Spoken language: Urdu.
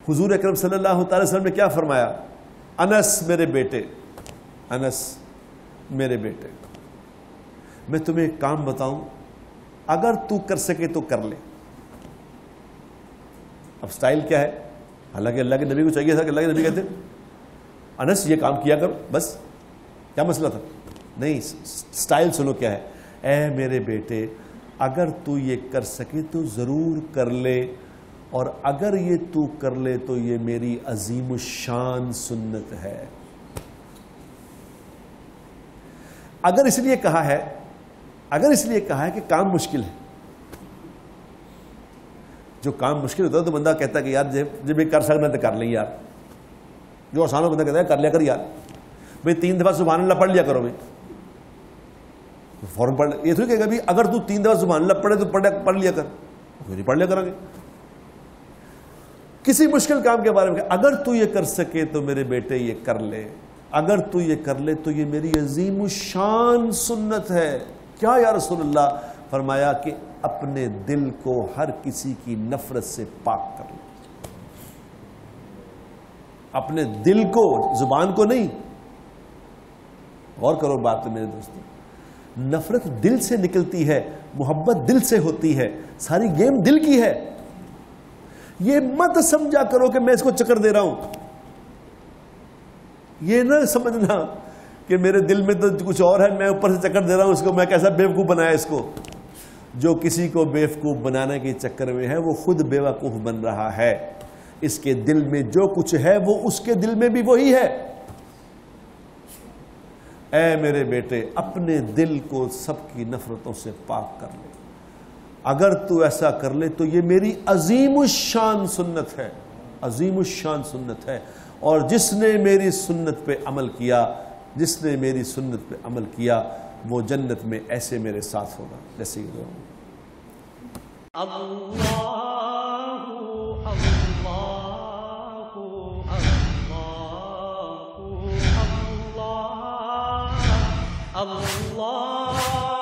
حضور اکرم صلی اللہ تعالی وسلم نے کیا فرمایا؟ انس میرے بیٹے، انس میرے بیٹے، میں تمہیں ایک کام بتاؤں، اگر تو کر سکے تو کر لے۔ اب سٹائل کیا ہے؟ حالانکہ اللہ کے نبی کو چاہیے تھا کہ اللہ کے نبی کہتے انس یہ کام کیا کرو، بس کیا مسئلہ تھا؟ نہیں، سٹائل سنو کیا ہے، اے میرے بیٹے اگر تو یہ کر سکے تو ضرور کر لے، اور اگر یہ تو کر لے تو یہ میری عظیم الشان سنت ہے۔ اگر اس لیے کہا ہے کہ کام مشکل ہے۔ جو کام مشکل ہوتا ہے تو بندہ کہتا ہے کہ یار جب یہ کر سکنا تو کر لیں یار، جو آسان ہو بندہ کہتا ہے کر لیا کر یار، بھئی 3 دفعہ سبحان اللہ پڑھ لیا کرو، بھئی فوراً پڑھ، یہ تھوڑی کہ اگر تو 3 دفعہ سبحان اللہ پڑھے تو پڑھ لیا کر، پھر ہی پڑھ لیا کریں گے۔ کسی مشکل کام کے بارے میں اگر تو یہ کر سکے تو میرے بیٹے یہ کر لے، اگر تو یہ کر لے تو یہ میری عظیم الشان سنت ہے۔ کیا یا رسول اللہ؟ فرمایا کہ اپنے دل کو ہر کسی کی نفرت سے پاک کر لے، اپنے دل کو، زبان کو نہیں۔ غور کرو بات میرے دوستو، نفرت دل سے نکلتی ہے، محبت دل سے ہوتی ہے، ساری گیم دل کی ہے۔ یہ مت سمجھا کرو کہ میں اس کو چکر دے رہا ہوں، یہ نہ سمجھنا کہ میرے دل میں تو کچھ اور ہے، میں اوپر سے چکر دے رہا ہوں اس کو، میں کیسا بیوقوف بنایا اس کو۔ جو کسی کو بیوقوف بنانے کے چکر میں ہے وہ خود بیوقوف بن رہا ہے، اس کے دل میں جو کچھ ہے وہ اس کے دل میں بھی وہی ہے۔ اے میرے بیٹے اپنے دل کو سب کی نفرتوں سے پاک کر لے، اگر تو ایسا کر لے تو یہ میری عظیم الشان سنت ہے، عظیم الشان سنت ہے۔ اور جس نے میری سنت پہ عمل کیا، جس نے میری سنت پہ عمل کیا وہ جنت میں ایسے میرے ساتھ ہوگا جیسے یہ ہوں۔ اللہ